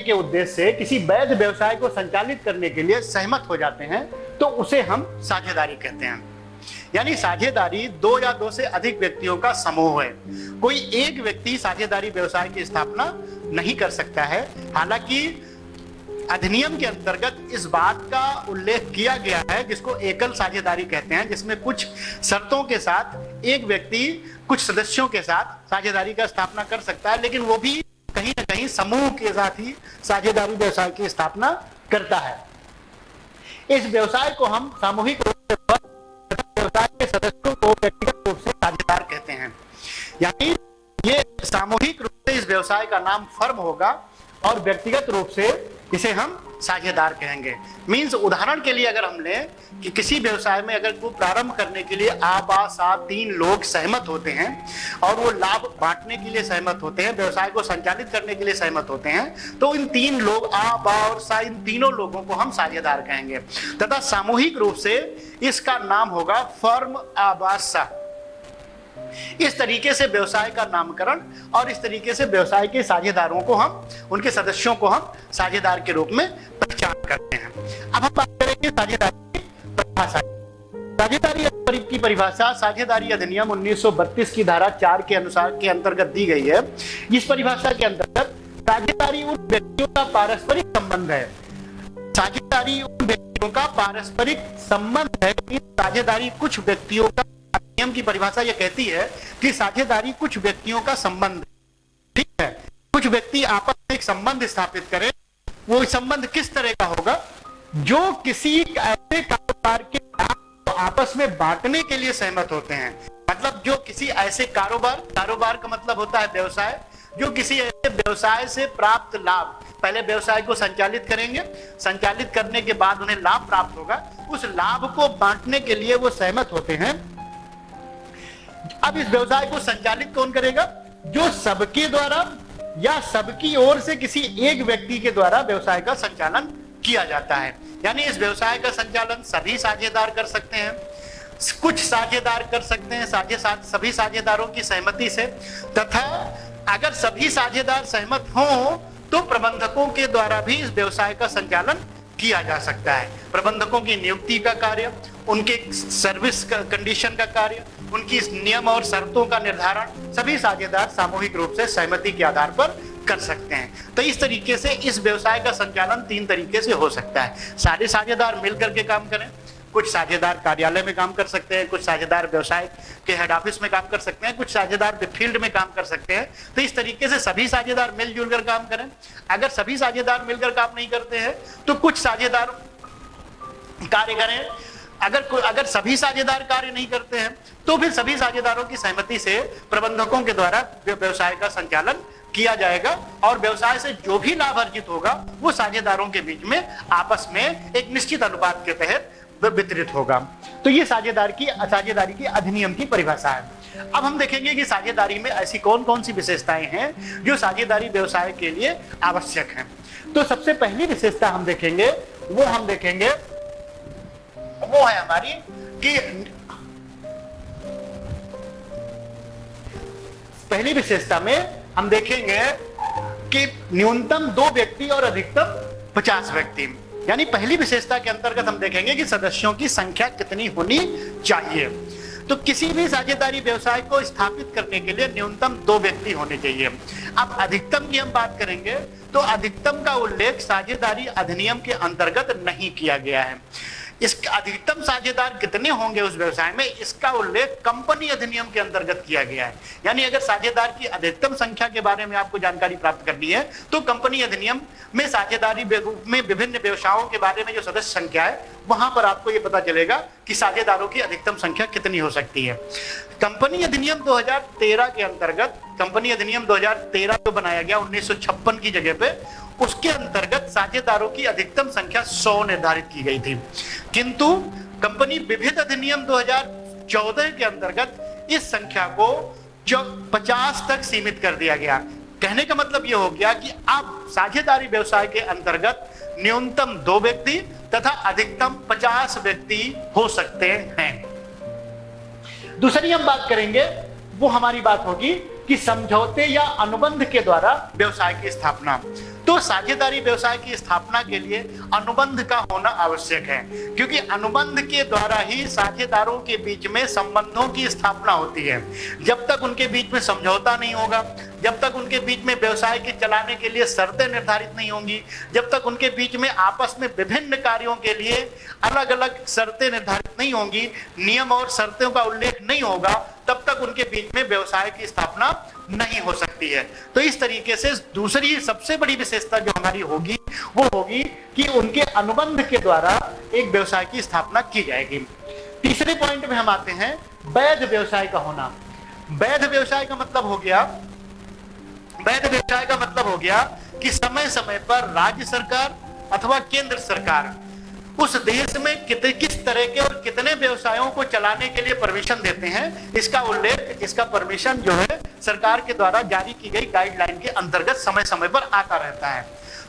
के उद्देश्य से किसी वैध व्यवसाय को संचालित करने के लिए सहमत हो जाते हैं तो उसे हम साझेदारी कहते हैं। यानी साझेदारी दो या दो से अधिक व्यक्तियों का समूह है। कोई एक व्यक्ति साझेदारी व्यवसाय की स्थापना नहीं कर सकता है। हालांकि अधिनियम के अंतर्गत इस बात का उल्लेख किया गया है जिसको एकल साझेदारी कहते हैं, जिसमें कुछ शर्तों के साथ एक व्यक्ति कुछ सदस्यों के साथ साझेदारी का स्थापना कर सकता है, लेकिन वो भी कहीं ना कहीं समूह के साथ ही साझेदारी व्यवसाय की स्थापना करता है। इस व्यवसाय को हम सामूहिक रूप से व्यवसाय के सदस्यों को व्यक्तिगत रूप से साझेदार कहते हैं। यानी ये सामूहिक रूप से इस व्यवसाय का नाम फर्म होगा और व्यक्तिगत रूप से इसे हम साझेदार कहेंगे। मींस उदाहरण के लिए अगर हम लें कि किसी व्यवसाय में अगर वो प्रारंभ करने के लिए आबासा 3 लोग सहमत होते हैं और वो लाभ बांटने के लिए सहमत होते हैं, व्यवसाय को संचालित करने के लिए सहमत होते हैं, तो इन 3 लोग आ, बा और सा, इन तीनों लोगों को हम साझेदार कहेंगे। तथा सामूहिक रूप से इसका नाम होगा फर्म आबासा। इस तरीके से व्यवसाय का नामकरण और इस तरीके से व्यवसाय के साझेदारों को हम, उनके सदस्यों को हम साझेदार के रूप में पहचान करते हैं। अब हम बात करेंगे साझेदारी की परिभाषा। साझेदारी की परिभाषा साझेदारी अधिनियम 1932 की धारा 4 के अनुसार के अंतर्गत दी गई है। इस परिभाषा के अंतर्गत साझेदारी उन व्यक्तियों का पारस्परिक संबंध है। साझेदारी उन व्यक्तियों का पारस्परिक संबंध है। साझेदारी कुछ व्यक्तियों का, नियम की परिभाषा यह कहती है कि साझेदारी कुछ व्यक्तियों का संबंध, ठीक है, कुछ व्यक्ति आपस में एक संबंध स्थापित करें। वो संबंध किस तरह का होगा? जो किसी ऐसे कारोबार के लाभ को आपस में बांटने के लिए सहमत होते हैं। मतलब जो किसी ऐसे कारोबार का मतलब होता है व्यवसाय, जो किसी ऐसे व्यवसाय से प्राप्त लाभ, पहले व्यवसाय को संचालित करेंगे, संचालित करने के बाद उन्हें लाभ प्राप्त होगा, उस लाभ को बांटने के लिए वो सहमत होते हैं। अब इस व्यवसाय को संचालित कौन करेगा? जो सबके द्वारा या सबकी ओर से किसी एक व्यक्ति के द्वारा व्यवसाय का संचालन किया जाता है। यानी इस व्यवसाय का संचालन सभी साझेदार कर सकते हैं, कुछ साझेदार कर सकते हैं सभी साझेदारों की सहमति से, तथा अगर सभी साझेदार सहमत हों तो प्रबंधकों के द्वारा भी इस व्यवसाय का संचालन किया जा सकता है। प्रबंधकों की नियुक्ति का कार्य, उनके सर्विस कंडीशन का कार्य, उनकी नियम और शर्तों का निर्धारण सभी साझेदार सामूहिक रूप से सहमति के आधार पर कर सकते हैं। तो इस तरीके से इस व्यवसाय का संचालन 3 तरीके से हो सकता है। सारे साझेदार मिलकर के काम करें, कुछ साझेदार कार्यालय में काम कर सकते हैं, कुछ साझेदार व्यवसाय के हेड ऑफिस में काम कर सकते हैं, कुछ साझेदार फील्ड में काम कर सकते हैं। तो इस तरीके से सभी साझेदार मिलजुल कर काम करें। अगर सभी साझेदार मिलकर काम नहीं करते हैं तो कुछ साझेदार कार्य करें। अगर सभी साझेदार कार्य नहीं करते हैं तो फिर सभी साझेदारों की सहमति से प्रबंधकों के द्वारा व्यवसाय का संचालन किया जाएगा और व्यवसाय से जो भी लाभ अर्जित होगा वो साझेदारों के बीच में आपस में एक निश्चित अनुपात के तहत वितरित होगा। तो ये साझेदारी की अधिनियम की परिभाषा है। अब हम देखेंगे कि साझेदारी में ऐसी कौन कौन सी विशेषताएं हैं जो साझेदारी व्यवसाय के लिए आवश्यक हैं। तो सबसे पहली विशेषता हम देखेंगे वो है हमारी कि पहली विशेषता में हम देखेंगे कि न्यूनतम 2 व्यक्ति और अधिकतम 50 व्यक्ति। यानी पहली विशेषता के अंतर्गत हम देखेंगे कि सदस्यों की संख्या कितनी होनी चाहिए। तो किसी भी साझेदारी व्यवसाय को स्थापित करने के लिए न्यूनतम 2 व्यक्ति होने चाहिए। अब अधिकतम की हम बात करेंगे तो अधिकतम का उल्लेख साझेदारी अधिनियम के अंतर्गत नहीं किया गया है। इस अधिकतम साझेदार कितने होंगे उस व्यवसाय में, इसका उल्लेख कंपनी अधिनियम के अंतर्गत किया गया है। यानी अगर साझेदार की अधिकतम संख्या के बारे में आपको जानकारी प्राप्त करनी है तो कंपनी अधिनियम में साझेदारी में विभिन्न व्यवसायों के बारे में जो सदस्य संख्या है वहां पर आपको यह पता चलेगा कि साझेदारों की अधिकतम संख्या कितनी हो सकती है। कंपनी अधिनियम 2013 के अंतर्गत, कंपनी अधिनियम 2013 जो बनाया गया 1956 की जगह पे, उसके अंतर्गत साझेदारों की अधिकतम संख्या 100 निर्धारित की गई थी। किंतु कंपनी विविध अधिनियम 2014 के अंतर्गत इस संख्या को 50 तक सीमित कर दिया गया। कहने का मतलब यह हो गया कि अब साझेदारी व्यवसाय के अंतर्गत न्यूनतम 2 व्यक्ति तथा अधिकतम 50 व्यक्ति हो सकते हैं। दूसरी हम बात करेंगे वो हमारी बात होगी कि समझौते या अनुबंध के द्वारा व्यवसाय की स्थापना। तो तो साझेदारी व्यवसाय की स्थापना के लिए अनुबंध का होना आवश्यक है, क्योंकि अनुबंध के द्वारा ही साझेदारों के बीच में संबंधों की स्थापना होती है। जब तक उनके बीच में समझौता नहीं होगा, जब तक उनके बीच में व्यवसाय के चलाने के लिए शर्तें निर्धारित नहीं होंगी, जब तक उनके बीच में आपस में विभिन्न कार्यों के लिए अलग अलग शर्तें निर्धारित नहीं होंगी, नियम और शर्तों का उल्लेख नहीं होगा, तब तक उनके बीच में व्यवसाय की स्थापना नहीं हो सकती है। तो इस तरीके से दूसरी सबसे बड़ी विशेषता जो हमारी होगी वो होगी कि उनके अनुबंध के द्वारा एक व्यवसाय की स्थापना की जाएगी। तीसरे पॉइंट में हम आते हैं, वैध व्यवसाय का होना। वैध व्यवसाय का मतलब हो गया, वैध व्यवसाय का मतलब हो गया कि समय समय पर राज्य सरकार अथवा केंद्र सरकार उस देश में किस तरह के और कितने व्यवसायों को चलाने के लिए परमिशन देते हैं, इसका उल्लेख, इसका परमिशन जो है सरकार के द्वारा जारी की गई गाइडलाइन के अंतर्गत समय समय पर आता रहता है।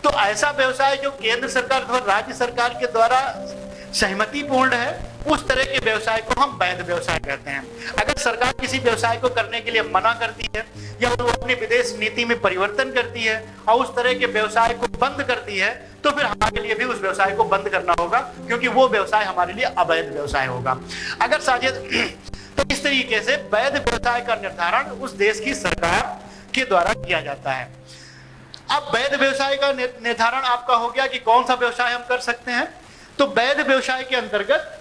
तो ऐसा व्यवसाय जो केंद्र सरकार अथवा राज्य सरकार के द्वारा सहमति पूर्ण है, उस तरह के व्यवसाय को हम वैध व्यवसाय कहते हैं। अगर सरकार किसी व्यवसाय को करने के लिए मना करती है या वो अपनी विदेश नीति में परिवर्तन करती है और उस तरह के व्यवसाय को बंद करती है, तो फिर हमारे लिए भी उस व्यवसाय को बंद करना होगा, क्योंकि वो व्यवसाय हमारे लिए अवैध व्यवसाय होगा। अगर तो इस तरीके से वैध व्यवसाय का निर्धारण उस देश की सरकार के द्वारा किया जाता है। अब वैध व्यवसाय का निर्धारण आपका हो गया कि कौन सा व्यवसाय हम कर सकते हैं। तो वैध व्यवसाय के अंतर्गत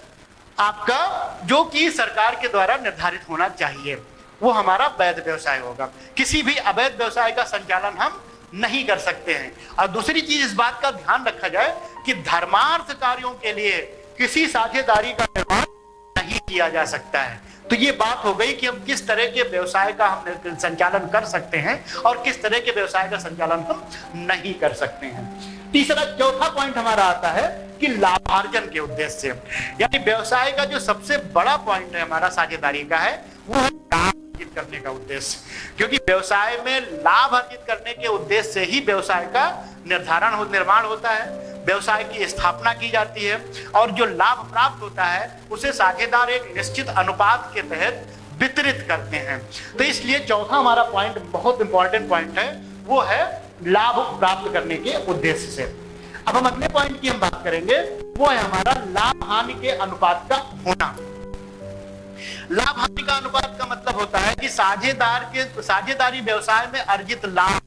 आपका जो कि सरकार के द्वारा निर्धारित होना चाहिए वो हमारा वैध व्यवसाय होगा। किसी भी अवैध व्यवसाय का संचालन हम नहीं कर सकते हैं। और दूसरी चीज, इस बात का ध्यान रखा जाए कि धर्मार्थ कार्यों के लिए किसी साझेदारी का निर्माण नहीं किया जा सकता है। तो ये बात हो गई कि हम किस तरह के व्यवसाय का हम संचालन कर सकते हैं और किस तरह के व्यवसाय का संचालन हम नहीं कर सकते हैं। चौथा पॉइंट हमारा आता है कि लाभार्जन के उद्देश्य से, यानी व्यवसाय का जो सबसे बड़ा पॉइंट है हमारा साझेदारी का है वो है लाभ अर्जित करने का उद्देश्य, क्योंकि व्यवसाय में लाभ अर्जित करने के उद्देश्य से ही व्यवसाय का निर्माण होता है, व्यवसाय की स्थापना की जाती है और जो लाभ प्राप्त होता है उसे साझेदार एक निश्चित अनुपात के तहत वितरित करते हैं। तो इसलिए चौथा हमारा पॉइंट बहुत इंपॉर्टेंट पॉइंट है, वो है लाभ प्राप्त करने के उद्देश्य से। अब हम अगले पॉइंट की हम बात करेंगे, वो है हमारा लाभ हानि के अनुपात का होना। लाभ हानि का अनुपात का मतलब होता है कि साझेदारी व्यवसाय में अर्जित लाभ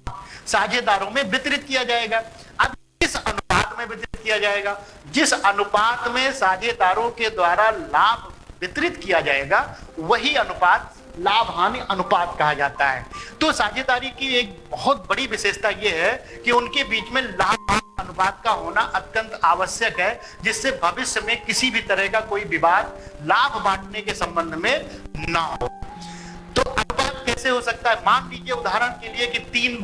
साझेदारों में वितरित किया जाएगा। अब किस अनुपात में वितरित किया जाएगा? जिस अनुपात में साझेदारों के द्वारा लाभ वितरित किया जाएगा वही अनुपात लाभ हानि अनुपात कहा जाता है। तो साझेदारी की एक बहुत बड़ी विशेषता यह है कि उनके बीच में लाभ हानि अनुपात का होना अत्यंत आवश्यक है, जिससे भविष्य में किसी भी तरह का कोई विवाद लाभ बांटने के संबंध में ना हो। तो अनुपात कैसे हो सकता है? मान लीजिए उदाहरण के लिए कि तीन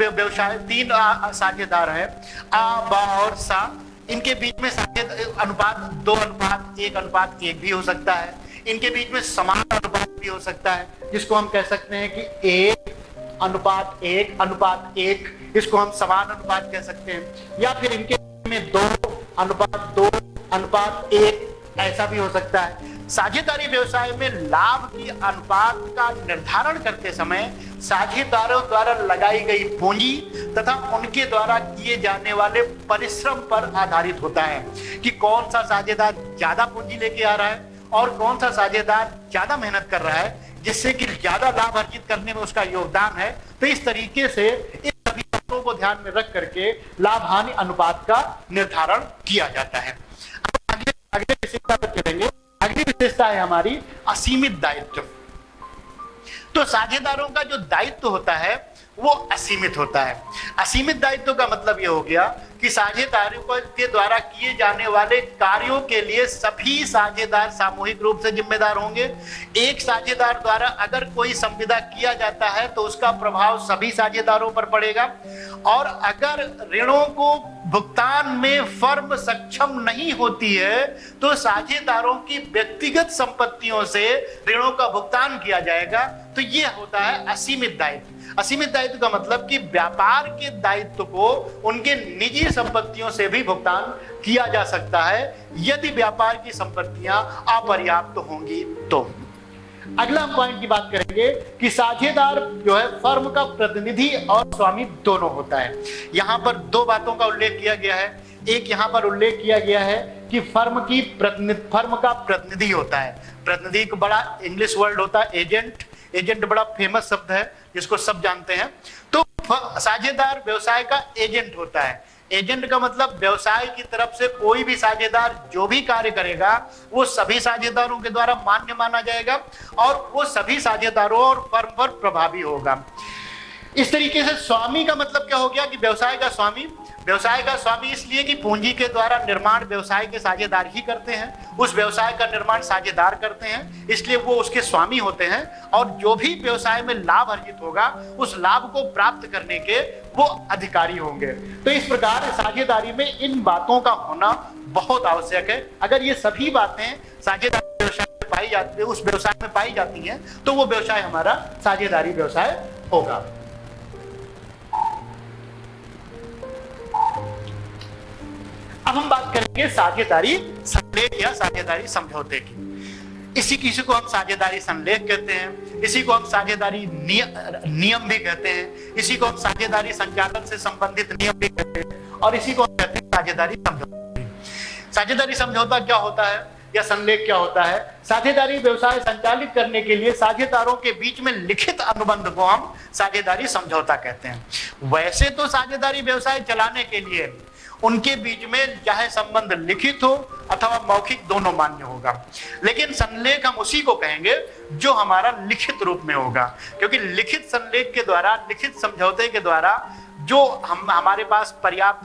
साझेदार है, आ, बा और सा, इनके बीच में अनुपात 2:1:1 भी हो सकता है। इनके बीच में समान अनुपात भी हो सकता है, जिसको हम कह सकते हैं कि 1:1:1, इसको हम समान अनुपात कह सकते हैं। या फिर इनके में 2:2:1 ऐसा भी हो सकता है। साझेदारी व्यवसाय में लाभ की अनुपात का निर्धारण करते समय साझेदारों द्वारा लगाई गई पूंजी तथा उनके द्वारा किए जाने वाले परिश्रम पर आधारित होता है कि कौन सा साझेदार ज्यादा पूंजी लेके आ रहा है और कौन सा साझेदार ज्यादा मेहनत कर रहा है, जिससे कि ज्यादा लाभ अर्जित करने में उसका योगदान है। तो इस तरीके से इन सभी बातों को ध्यान में रख करके लाभ हानि अनुपात का निर्धारण किया जाता है। अगले विशेषता पर चलेंगे। अगली विशेषता है हमारी असीमित दायित्व। तो साझेदारों का जो दायित्व होता है वो असीमित होता है। असीमित दायित्व का मतलब ये हो गया कि साझेदारों के द्वारा किए जाने वाले कार्यों के लिए सभी साझेदार सामूहिक रूप से जिम्मेदार होंगे। एक साझेदार द्वारा अगर कोई संविदा किया जाता है तो उसका प्रभाव सभी साझेदारों पर पड़ेगा, और अगर ऋणों को भुगतान में फर्म सक्षम नहीं होती है तो साझेदारों की व्यक्तिगत संपत्तियों से ऋणों का भुगतान किया जाएगा। तो ये होता है असीमित दायित्व। असीमित दायित्व का मतलब कि व्यापार के दायित्व को उनके निजी संपत्तियों से भी भुगतान किया जा सकता है यदि व्यापार की संपत्तियां अपर्याप्त होंगी तो। अगला हम पॉइंट की बात करेंगे कि साझेदार जो है फर्म का प्रतिनिधि और स्वामी दोनों होता है। यहां पर दो बातों का उल्लेख किया गया है। एक यहां पर उल्लेख किया गया है कि फर्म का प्रतिनिधि होता है। प्रतिनिधि का बड़ा इंग्लिश वर्ड होता है एजेंट। एजेंट बड़ा फेमस शब्द है जिसको सब जानते हैं। तो साझेदार व्यवसाय का एजेंट होता है। एजेंट का मतलब व्यवसाय की तरफ से कोई भी साझेदार जो भी कार्य करेगा वो सभी साझेदारों के द्वारा मान्य माना जाएगा और वो सभी साझेदारों और फर्म पर प्रभावी होगा। इस तरीके से स्वामी का मतलब क्या हो गया कि व्यवसाय का स्वामी। व्यवसाय का स्वामी इसलिए कि पूंजी के द्वारा निर्माण व्यवसाय के साझेदार ही करते हैं, उस व्यवसाय का निर्माण साझेदार करते हैं, इसलिए वो उसके स्वामी होते हैं और जो भी व्यवसाय में लाभ अर्जित होगा उस लाभ को प्राप्त करने के वो अधिकारी होंगे। तो इस प्रकार साझेदारी में इन बातों का होना बहुत आवश्यक है। अगर ये सभी बातें साझेदारी व्यवसाय में पाई जाती है, उस व्यवसाय में पाई जाती हैं, तो वो व्यवसाय हमारा साझेदारी व्यवसाय होगा। अब हम बात करेंगे साझेदारी संलेख या साझेदारी समझौते की। किसी को हम साझेदारी संलेख कहते हैं, इसी को हम साझेदारी नियम भी कहते हैं, इसी को हम साझेदारी संचालन से संबंधित नियम भी कहते हैं और इसी को हम कहते हैं साझेदारी समझौता। साझेदारी समझौता क्या होता है या संलेख क्या होता है? साझेदारी व्यवसाय संचालित करने के लिए साझेदारों के बीच में लिखित अनुबंध को हम साझेदारी समझौता कहते हैं। वैसे तो साझेदारी व्यवसाय चलाने के लिए उनके बीच में चाहे संबंध लिखित हो अथवा मौखिक दोनों मान्य होगा, लेकिन संलेख हम उसी को कहेंगे जो हमारा लिखित रूप में होगा, क्योंकि लिखित संलेख के द्वारा, लिखित समझौते के द्वारा जो हमारे पास पर्याप्त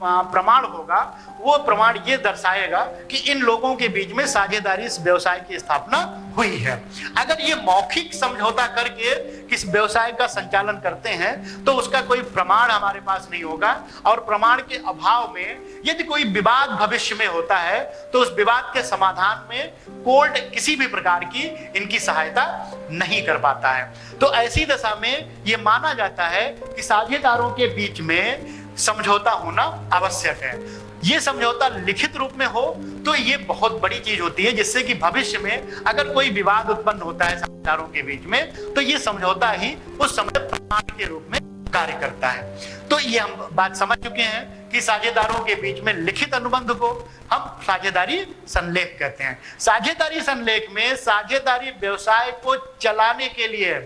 प्रमाण होगा, वो प्रमाण ये दर्शाएगा कि इन लोगों के बीच में साझेदारी इस व्यवसाय की स्थापना हुई है। अगर ये मौखिक समझौता करके किस व्यवसाय का संचालन करते हैं तो उसका कोई प्रमाण हमारे पास नहीं होगा और प्रमाण के अभाव में यदि कोई विवाद भविष्य में होता है तो उस विवाद के समाधान में कोर्ट किसी भी प्रकार की इनकी सहायता नहीं कर पाता है। तो ऐसी दशा में ये माना जाता है कि साझेदारों के बीच में समझौता होना आवश्यक है। ये समझौता लिखित रूप में हो तो ये बहुत बड़ी चीज होती है, जिससे कि भविष्य में अगर कोई विवाद उत्पन्न होता है साझेदारों के बीच में तो ये समझौता ही उस समय प्रमाण के रूप में कार्य करता है। तो ये हम बात समझ चुके हैं कि साझेदारों के बीच में लिखित अनुबंध को हम साझेदारी संलेख कहते हैं। साझेदारी संलेख में साझेदारी व्यवसाय को चलाने के लिए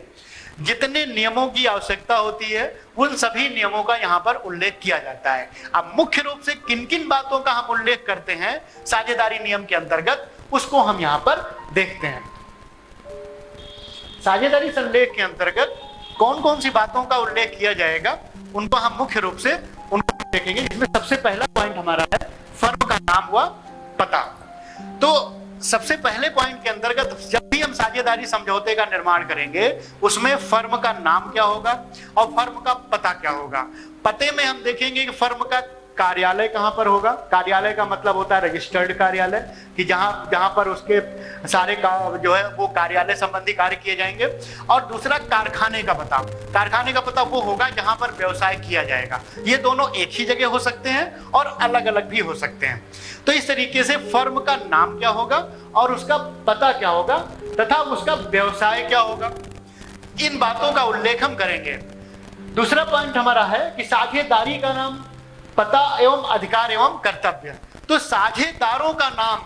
जितने नियमों की आवश्यकता होती है उन सभी नियमों का यहाँ पर उल्लेख किया जाता है। अब मुख्य रूप से किन किन बातों का हम उल्लेख करते हैं साझेदारी नियम के अंतर्गत, उसको हम यहाँ पर देखते हैं। साझेदारी संलेख के अंतर्गत कौन कौन सी बातों का उल्लेख किया जाएगा उनको हम मुख्य रूप से उनको देखेंगे। जिसमें सबसे पहला पॉइंट हमारा है फर्म का नाम व पता। तो सबसे पहले पॉइंट के अंतर्गत जब भी हम साझेदारी समझौते का निर्माण करेंगे उसमें फर्म का नाम क्या होगा और फर्म का पता क्या होगा। पते में हम देखेंगे कि फर्म का कार्यालय कहां पर होगा। कार्यालय का मतलब होता है रजिस्टर्ड कार्यालय, कि जहां पर उसके सारे जो है वो कार्यालय संबंधी कार्य किए जाएंगे। और दूसरा कारखाने का पता। कारखाने का पता वो होगा जहां पर व्यवसाय किया जाएगा। ये दोनों एक ही जगह हो सकते हैं और अलग अलग भी हो सकते हैं। तो इस तरीके से फर्म का नाम क्या होगा और उसका पता क्या होगा तथा उसका व्यवसाय क्या होगा, इन बातों का उल्लेख हम करेंगे। दूसरा पॉइंट हमारा है कि साझेदारी का नाम, पता एवं अधिकार एवं कर्तव्य। तो साझेदारों का नाम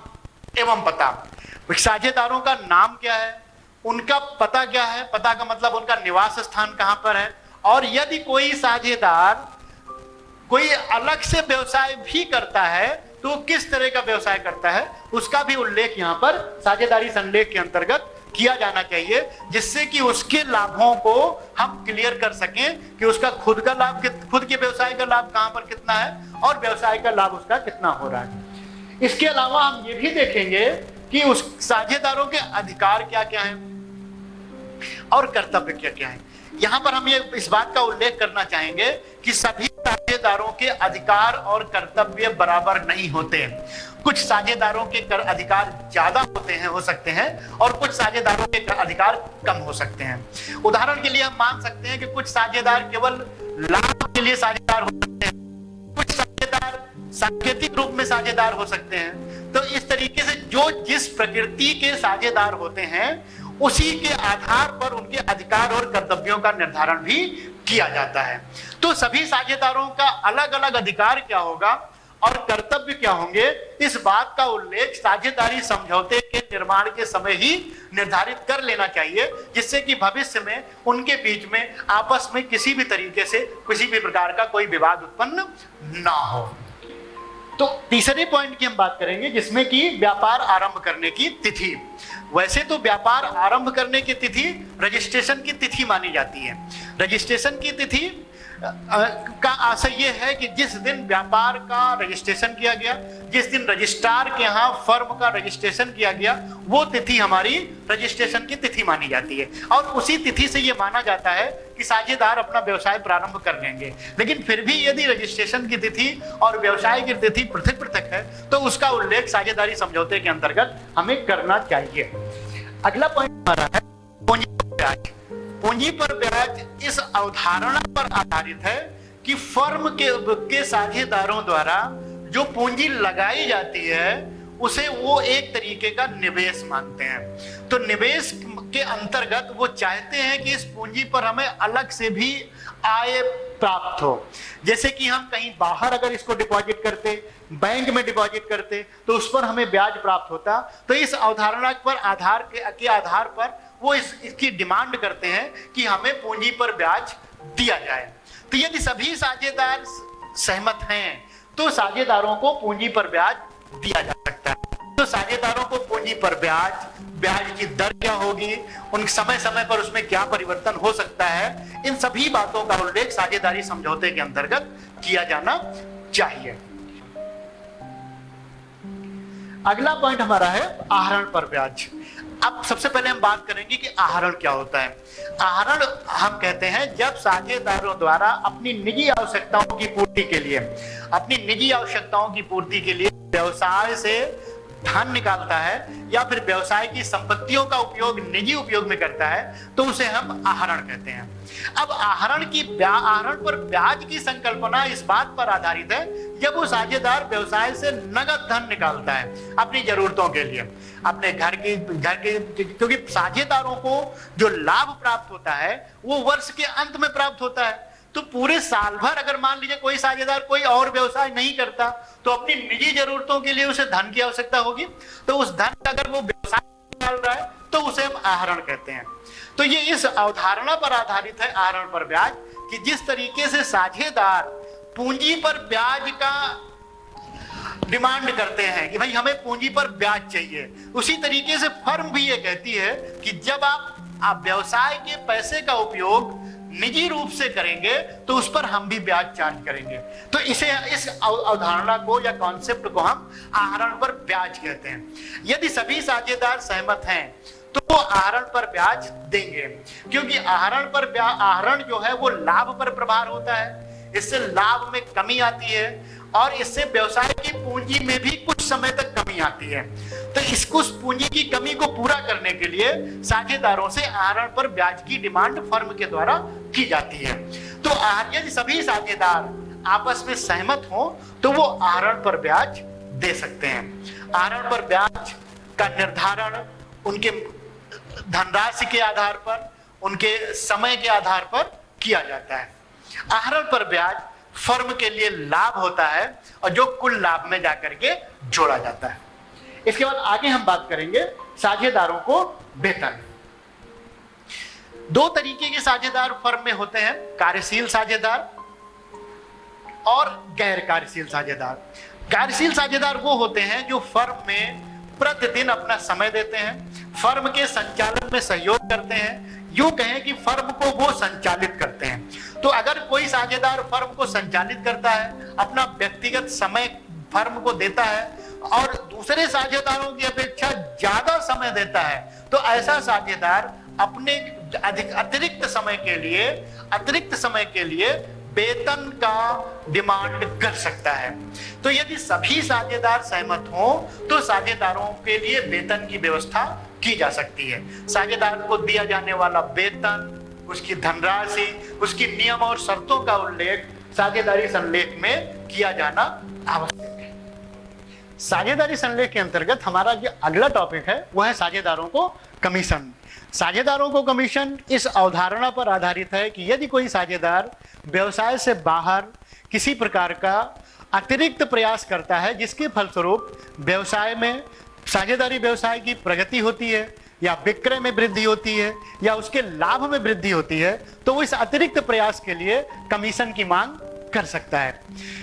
एवं पता, साझेदारों का नाम क्या है, उनका पता क्या है, पता का मतलब उनका निवास स्थान कहां पर है, और यदि कोई साझेदार कोई अलग से व्यवसाय भी करता है तो किस तरह का व्यवसाय करता है उसका भी उल्लेख यहां पर साझेदारी संलेख के अंतर्गत किया जाना चाहिए, जिससे कि उसके लाभों को हम क्लियर कर सकें कि उसका खुद का लाभ, खुद के व्यवसाय का लाभ कहां पर कितना है और व्यवसाय का लाभ उसका कितना हो रहा है। इसके अलावा हम ये भी देखेंगे कि उस साझेदारों के अधिकार क्या क्या हैं और कर्तव्य क्या क्या हैं। यहां पर हम ये इस बात का उल्लेख करना चाहेंगे कि सभी साझेदारों के अधिकार और कर्तव्य बराबर नहीं होते। कुछ साझेदारों के अधिकार ज्यादा होते हैं, हो सकते हैं, और कुछ साझेदारों के अधिकार कम हो सकते हैं। उदाहरण के लिए हम मान सकते हैं कि कुछ साझेदार केवल लाभ के लिए साझेदार हो सकते हैं, कुछ साझेदार सांकेतिक रूप में साझेदार हो सकते हैं। तो इस तरीके से जो जिस प्रकृति के साझेदार होते हैं उसी के आधार पर उनके अधिकार और कर्तव्यों का निर्धारण भी किया जाता है। तो सभी साझेदारों का अलग अलग अधिकार क्या होगा और कर्तव्य क्या होंगे, इस बात का उल्लेख साझेदारी समझौते के निर्माण के समय ही निर्धारित कर लेना चाहिए, जिससे कि भविष्य में उनके बीच में आपस में किसी भी तरीके से किसी भी प्रकार का कोई विवाद उत्पन्न ना हो। तो तीसरे पॉइंट की हम बात करेंगे, जिसमें कि व्यापार आरंभ करने की तिथि। वैसे तो व्यापार आरंभ करने की तिथि रजिस्ट्रेशन की तिथि मानी जाती है। रजिस्ट्रेशन की तिथि का आशय यह है कि जिस दिन व्यापार का रजिस्ट्रेशन किया गया, जिस दिन रजिस्ट्रार के यहाँ फर्म का रजिस्ट्रेशन किया गया, वो तिथि हमारी रजिस्ट्रेशन की तिथि मानी जाती है। और उसी तिथि से ये माना जाता है कि साझेदार अपना व्यवसाय प्रारंभ कर लेंगे। लेकिन फिर भी यदि रजिस्ट्रेशन की तिथि और व्यवसाय की तिथि पृथक पृथक है तो उसका उल्लेख साझेदारी समझौते के अंतर्गत हमें करना चाहिए। अगला पॉइंट हमारा है पूंजी पर ब्याज। पूंजी पर ब्याज इस अवधारणा पर आधारित है कि फर्म के साझेदारों द्वारा जो पूंजी लगाई जाती है उसे वो एक तरीके का निवेश मानते हैं। तो निवेश के अंतर्गत वो चाहते हैं कि इस पूंजी पर हमें अलग से भी आय प्राप्त हो। जैसे कि हम कहीं बाहर अगर इसको डिपॉजिट करते, बैंक में डिपॉजिट करते, तो उस पर हमें ब्याज प्राप्त होता। तो इस अवधारणा पर आधार पर वो इसकी डिमांड करते हैं कि हमें पूंजी पर ब्याज दिया जाए। तो यदि सभी साझेदार सहमत हैं तो साझेदारों को पूंजी पर ब्याज दिया जा सकता है। तो साझेदारों को पूंजी पर ब्याज की दर क्या होगी, उन समय समय पर उसमें क्या परिवर्तन हो सकता है, इन सभी बातों का उल्लेख साझेदारी समझौते के अंतर्गत किया जाना चाहिए। अगला पॉइंट हमारा है आहरण पर ब्याज। अब सबसे पहले हम बात करेंगे कि आहरण क्या होता है। आहरण हम कहते हैं जब साझेदारों द्वारा अपनी निजी आवश्यकताओं की पूर्ति के लिए व्यवसाय से धन निकालता है या फिर व्यवसाय की संपत्तियों का उपयोग निजी उपयोग में करता है, तो उसे हम आहरण कहते हैं। अब आहरण पर ब्याज की संकल्पना इस बात पर आधारित है जब वो साझेदार व्यवसाय से नगद धन निकालता है अपनी जरूरतों के लिए, अपने घर के क्योंकि साझेदारों को जो लाभ प्राप्त होता है वो वर्ष के अंत में प्राप्त होता है। तो पूरे साल भर अगर मान लीजिए कोई साझेदार कोई और व्यवसाय नहीं करता तो अपनी निजी जरूरतों के लिए उसे धन की आवश्यकता होगी, तो उस धन का अगर वो व्यवसाय निकाल रहा है तो उसे हम आहरण कहते हैं। तो ये इस अवधारणा पर आधारित है आहरण पर ब्याज, कि जिस तरीके से साझेदार पूंजी पर ब्याज का डिमांड करते हैं कि भाई हमें पूंजी पर ब्याज चाहिए, उसी तरीके से फर्म भी ये कहती है कि जब आप व्यवसाय के पैसे का उपयोग निजी रूप से करेंगे तो उस पर हम भी ब्याज चार्ज करेंगे। तो इस अवधारणा को या कॉन्सेप्ट को हम आहरण पर ब्याज कहते हैं। यदि सभी साझेदार सहमत हैं तो वो आहरण पर ब्याज देंगे, क्योंकि आहरण जो है वो लाभ पर प्रभार होता है, इससे लाभ में कमी आती है और इससे व्यवसाय की पूंजी में भी कुछ समय तक कमी आती है। तो इसको पूंजी की कमी को पूरा करने के लिए साझेदारों से आहरण पर ब्याज की डिमांड फर्म के द्वारा की जाती है। तो यदि सभी साझेदार आपस में सहमत हो तो वो आहरण पर ब्याज दे सकते हैं। आहरण पर ब्याज का निर्धारण उनके धनराशि के आधार पर, उनके समय के आधार पर किया जाता है। आहरण पर ब्याज फर्म के लिए लाभ होता है और जो कुल लाभ में जाकर के जोड़ा जाता है। इसके बाद आगे हम बात करेंगे साझेदारों को वेतन। दो तरीके के साझेदार फर्म में होते हैं, कार्यशील साझेदार और गैर कार्यशील साझेदार। कार्यशील साझेदार वो होते हैं जो फर्म में प्रतिदिन अपना समय देते हैं, फर्म के संचालन में सहयोग करते हैं, यूं कहें कि फर्म को वो संचालित करते हैं। तो अगर कोई साझेदार फर्म को संचालित करता है, अपना व्यक्तिगत समय फर्म को देता है और दूसरे साझेदारों की अपेक्षा ज्यादा समय देता है, तो ऐसा साझेदार अपने अतिरिक्त समय के लिए वेतन का डिमांड कर सकता है। तो यदि सभी साझेदार सहमत हो तो साझेदारों के लिए वेतन की व्यवस्था की जा सकती है। साझेदार को दिया जाने वाला वेतन, उसकी धनराशि, उसकी नियम और शर्तों का उल्लेख साझेदारी संलेख में किया जाना आवश्यक है। साझेदारी संलेख के अंतर्गत हमारा जो अगला टॉपिक है वह है साझेदारों को कमीशन। साझेदारों को कमीशन इस अवधारणा पर आधारित है कि यदि कोई साझेदार व्यवसाय से बाहर किसी प्रकार का अतिरिक्त प्रयास करता है जिसके फलस्वरूप व्यवसाय में साझेदारी व्यवसाय की प्रगति होती है या विक्रय में वृद्धि होती है या उसके लाभ में वृद्धि होती है, तो वो इस अतिरिक्त प्रयास के लिए कमीशन की मांग कर सकता है।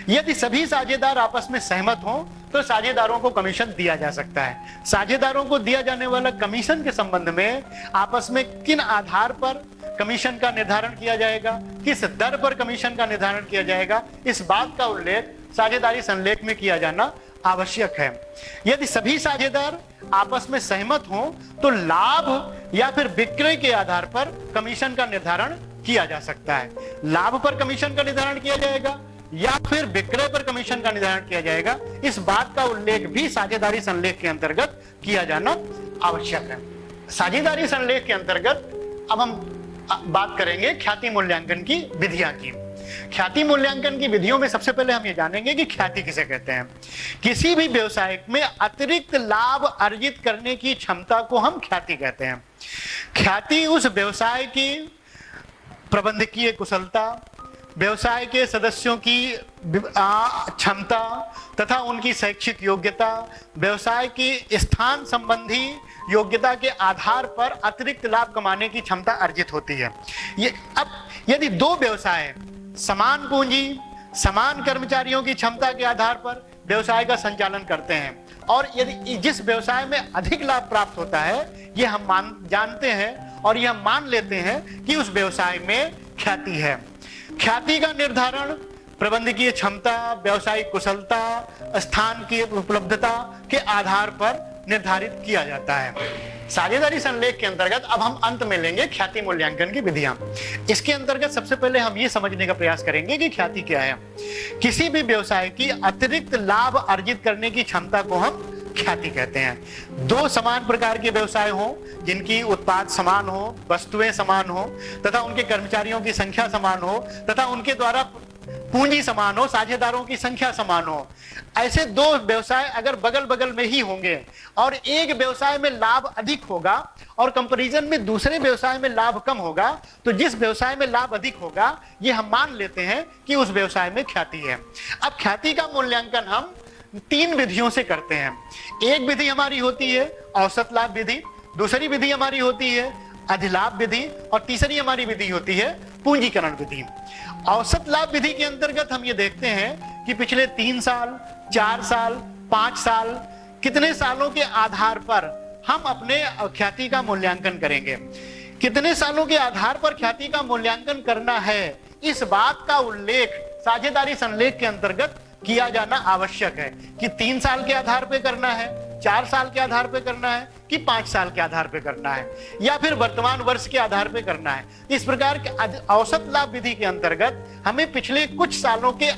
यदि सभी साझेदार आपस में सहमत हों तो साझेदारों को कमीशन दिया जा सकता है। साझेदारों को दिया जाने वाला कमीशन के संबंध में आपस में किन आधार पर कमीशन का निर्धारण किया जाएगा, किस दर पर कमीशन का निर्धारण किया जाएगा, इस बात का उल्लेख साझेदारी संलेख में किया जाना आवश्यक है। यदि सभी साझेदार आपस में सहमत हों तो लाभ या फिर विक्रय के आधार पर कमीशन का निर्धारण किया जा सकता है। लाभ पर कमीशन का निर्धारण किया जाएगा या फिर विक्रय पर कमीशन का निर्धारण किया जाएगा, इस बात का उल्लेख भी साझेदारी संलेख के अंतर्गत किया जाना आवश्यक है। साझेदारी संलेख के अंतर्गत अब हम बात करेंगे ख्याति मूल्यांकन की विधियां की। ख्याति मूल्यांकन की विधियों में सबसे पहले हम ये जानेंगे कि ख्याति किसे कहते हैं। किसी भी व्यवसाय में अतिरिक्त लाभ अर्जित करने की क्षमता को हम ख्याति कहते हैं। ख्याति उस व्यवसाय की प्रबंधकीय कुशलता, व्यवसाय के सदस्यों की क्षमता तथा उनकी शैक्षिक योग्यता, व्यवसाय की स्थान संबंधी योग्यता के आधार पर अतिरिक्त लाभ कमाने की क्षमता अर्जित होती है। ये अब यदि दो व्यवसाय समान पूंजी, समान कर्मचारियों की क्षमता के आधार पर व्यवसाय का संचालन करते हैं और यदि जिस व्यवसाय में अधिक लाभ प्राप्त होता है, ये हम जानते हैं और यह मान लेते हैं कि उस व्यवसाय में ख्याति है। ख्याति का निर्धारण प्रबंधकीय क्षमता, व्यावसायिक कुशलता, स्थान की उपलब्धता के आधार पर निर्धारित किया जाता है। साझेदारी संलेख के अंतर्गत अब हम अंत में लेंगे ख्याति मूल्यांकन की विधियां। इसके अंतर्गत सबसे पहले हम ये समझने का प्रयास करेंगे कि ख्याति क्या है। किसी भी व्यवसाय की अतिरिक्त लाभ अर्जित करने की क्षमता को हम ख्याति कहते हैं। दो समान प्रकार के व्यवसाय हो जिनकी उत्पाद समान हो, वस्तुएं समान हो तथा उनके कर्मचारियों की संख्या समान हो तथा उनके द्वारा पूंजी समान हो, साझेदारों की संख्या समान हो, ऐसे दो व्यवसाय अगर बगल बगल में ही होंगे और एक व्यवसाय में लाभ अधिक होगा और कंपैरिजन में दूसरे व्यवसाय में लाभ कम होगा, तो जिस व्यवसाय में लाभ अधिक होगा ये हम मान लेते हैं कि उस व्यवसाय में ख्याति है। अब ख्याति का मूल्यांकन हम तीन विधियों से करते हैं। एक विधि हमारी होती है औसत लाभ विधि, दूसरी विधि हमारी होती है अधिलाभ विधि और तीसरी हमारी विधि होती है पूंजीकरण विधि। औसत लाभ विधि के अंतर्गत हम ये देखते हैं कि पिछले 3 साल, 4 साल, 5 साल, कितने सालों के आधार पर हम अपने ख्याति का मूल्यांकन करेंगे। कितने सालों के आधार पर ख्याति का मूल्यांकन करना है, इस बात का उल्लेख साझेदारी संलेख के अंतर्गत किया जाना आवश्यक है कि 3 साल के आधार पर करना है, 4 साल के आधार पर करना है कि 5 साल के आधार पर करना है या फिर वर्तमान वर्ष के आधार पर करना है। इस प्रकार के औसत लाभ विधि के अंतर्गत हमें पिछले कुछ सालों के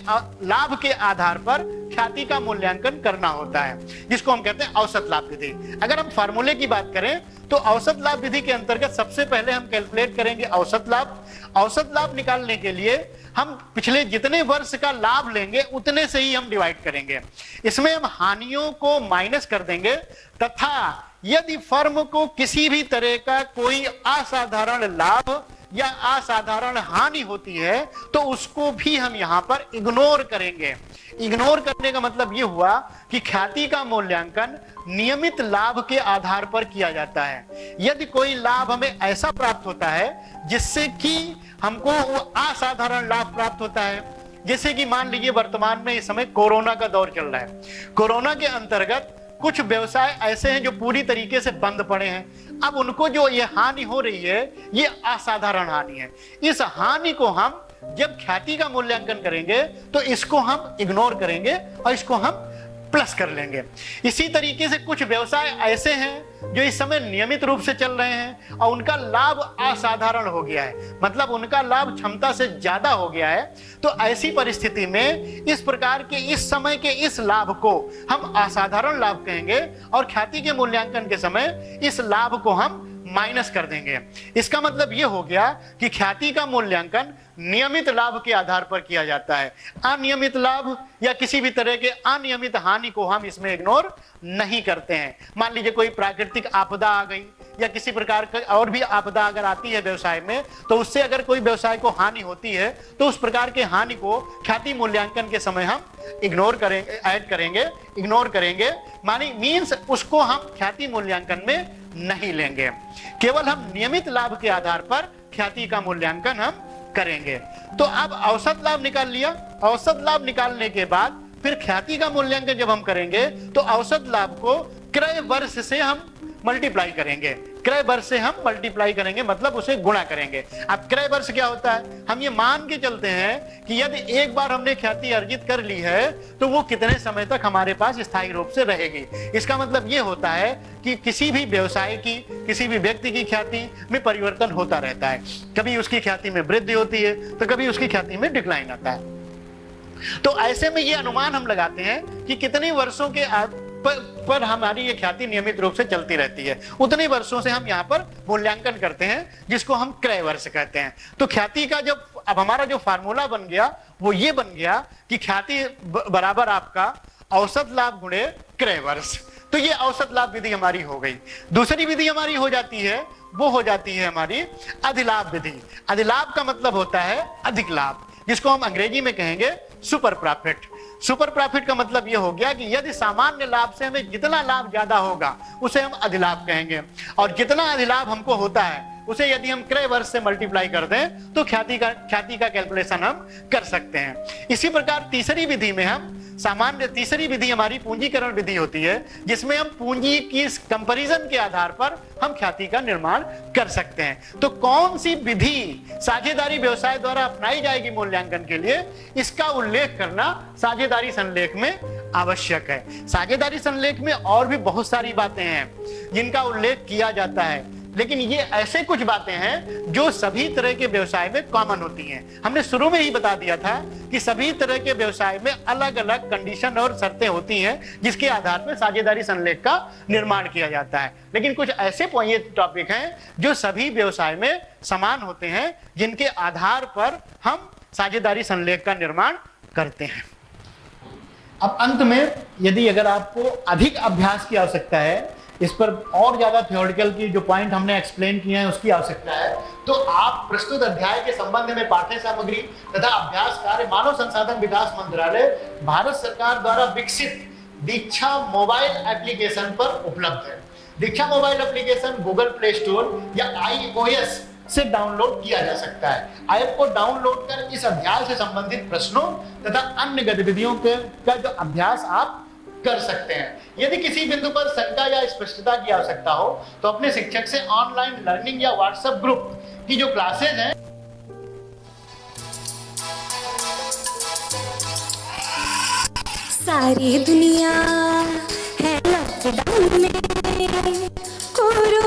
लाभ के आधार पर ख्याति का मूल्यांकन करना होता है, जिसको हम कहते हैं औसत लाभ विधि। अगर हम फार्मूले की बात करें तो औसत लाभ विधि के अंतर्गत सबसे पहले हम कैलकुलेट करेंगे औसत लाभ। औसत लाभ निकालने के लिए हम पिछले जितने वर्ष का लाभ लेंगे उतने से ही हम डिवाइड करेंगे। इसमें हम हानियों को माइनस कर देंगे तथा यदि फर्म को किसी भी तरह का कोई असाधारण लाभ या असाधारण हानि होती है तो उसको भी हम यहां पर इग्नोर करेंगे। इग्नोर करने का मतलब यह हुआ कि ख्याति का मूल्यांकन नियमित लाभ के आधार पर किया जाता है। यदि कोई लाभ हमें ऐसा प्राप्त होता है जिससे कि हमको वो असाधारण लाभ प्राप्त होता है, जैसे कि मान लीजिए वर्तमान में इस समय कोरोना का दौर चल रहा है। कोरोना के अंतर्गत कुछ व्यवसाय ऐसे हैं जो पूरी तरीके से बंद पड़े हैं। अब उनको जो ये हानि हो रही है ये असाधारण हानि है। इस हानि को हम जब ख्याति का मूल्यांकन करेंगे तो इसको हम इग्नोर करेंगे और इसको हम प्लस कर लेंगे। इसी तरीके से कुछ व्यवसाय ऐसे हैं जो इस समय नियमित रूप से चल रहे हैं और उनका लाभ असाधारण हो गया है, मतलब उनका लाभ क्षमता से ज्यादा हो गया है। तो ऐसी परिस्थिति में इस प्रकार के इस समय के इस लाभ को हम असाधारण लाभ कहेंगे और ख्याति के मूल्यांकन के समय इस लाभ को हम माइनस कर देंगे। इसका मतलब यह हो गया कि ख्याति का मूल्यांकन नियमित लाभ के आधार पर किया जाता है। अनियमित लाभ या किसी भी तरह के अनियमित हानि को हम इसमें इग्नोर नहीं करते हैं। मान लीजिए कोई प्राकृतिक आपदा आ गई या किसी प्रकार की और भी आपदा अगर आती है व्यवसाय में, तो उससे अगर कोई व्यवसाय को हानि होती है तो उस प्रकार के हानि को ख्याति मूल्यांकन के समय हम इग्नोर करेंगे, ऐड करेंगे, इग्नोर करेंगे, मानी मीन्स उसको हम ख्याति मूल्यांकन में नहीं लेंगे। केवल हम नियमित लाभ के आधार पर ख्याति का मूल्यांकन हम करेंगे। तो अब औसत लाभ निकाल लिया, औसत लाभ निकालने के बाद फिर ख्याति का मूल्यांकन जब हम करेंगे तो औसत लाभ को क्रय वर्ष से हम मल्टीप्लाई करेंगे, क्रय वर्ष से हम मल्टीप्लाई करेंगे, मतलब उसे गुणा करेंगे। अब क्रय वर्ष क्या होता है, हम ये मान के चलते हैं कि यदि एक बार हमने ख्याति अर्जित कर ली है तो वो कितने समय तक हमारे पास स्थायी रूप से रहेगी। इसका मतलब ये होता है कि किसी भी व्यवसाय की, किसी भी व्यक्ति की ख्याति में परिवर्तन होता रहता है। कभी उसकी ख्याति में वृद्धि होती है तो कभी उसकी ख्याति में डिक्लाइन आता है। तो ऐसे में ये अनुमान हम लगाते हैं कि कितने वर्षों के पर हमारी ये ख्याति नियमित रूप से चलती रहती है, उतने वर्षों से हम यहाँ पर मूल्यांकन करते हैं, जिसको हम क्रय वर्ष कहते हैं। तो ख्याति का जब अब हमारा जो फार्मूला बन गया वो ये बन गया कि ख्याति बराबर आपका औसत लाभ गुणे क्रय वर्ष। तो ये औसत लाभ विधि हमारी हो गई। दूसरी विधि हमारी हो जाती है, वो हो जाती है हमारी अधिलाभ विधि। अधिलाभ का मतलब होता है अधिक लाभ, जिसको हम अंग्रेजी में कहेंगे सुपर प्रॉफिट। सुपर प्रॉफिट का मतलब यह हो गया कि यदि सामान्य लाभ से हमें जितना लाभ ज्यादा होगा उसे हम अधिलाभ कहेंगे, और जितना अधिलाभ हमको होता है उसे यदि हम क्रय वर्ष से मल्टीप्लाई कर दें तो ख्याति का कैलकुलेशन हम कर सकते हैं। इसी प्रकार तीसरी विधि में हम तीसरी विधि हमारी पूंजीकरण विधि होती है, जिसमें हम पूंजी की कंपैरिजन के आधार पर हम ख्याति का निर्माण कर सकते हैं। तो कौन सी विधि साझेदारी व्यवसाय द्वारा अपनाई जाएगी मूल्यांकन के लिए, इसका उल्लेख करना साझेदारी संलेख में आवश्यक है। साझेदारी संलेख में और भी बहुत सारी बातें हैं जिनका उल्लेख किया जाता है, लेकिन ये ऐसे कुछ बातें हैं जो सभी तरह के व्यवसाय में कॉमन होती हैं। हमने शुरू में ही बता दिया था कि सभी तरह के व्यवसाय में अलग अलग कंडीशन और शर्तें होती हैं जिसके आधार पर साझेदारी संलेख का निर्माण किया जाता है। लेकिन कुछ ऐसे टॉपिक हैं जो सभी व्यवसाय में समान होते हैं, जिनके आधार पर हम साझेदारी संलेख का निर्माण करते हैं। अब अंत में यदि अगर आपको अधिक अभ्यास की आवश्यकता है, इस पर और ज्यादा थ्योरेटिकल की जो पॉइंट हमने एक्सप्लेन किए हैं उसकी आवश्यकता है, तो आप प्रस्तुत अध्याय के संबंध में पाठ्य सामग्री तथा अभ्यास कार्य मानव संसाधन विकास मंत्रालय भारत सरकार द्वारा विकसित दीक्षा मोबाइल एप्लीकेशन पर उपलब्ध है। Diksha mobile application Google Play Store या iOS से डाउनलोड किया जा सकता है। ऐप को डाउनलोड कर इस अध्याय से संबंधित प्रश्नों तथा अन्य गतिविधियों का जो अभ्यास आप कर सकते हैं। यदि किसी बिंदु पर शंका या स्पष्टता की आवश्यकता हो तो अपने शिक्षक से ऑनलाइन लर्निंग या व्हाट्सएप ग्रुप की जो क्लासेज हैं सारी दुनिया है लॉकडाउन में, कोरोना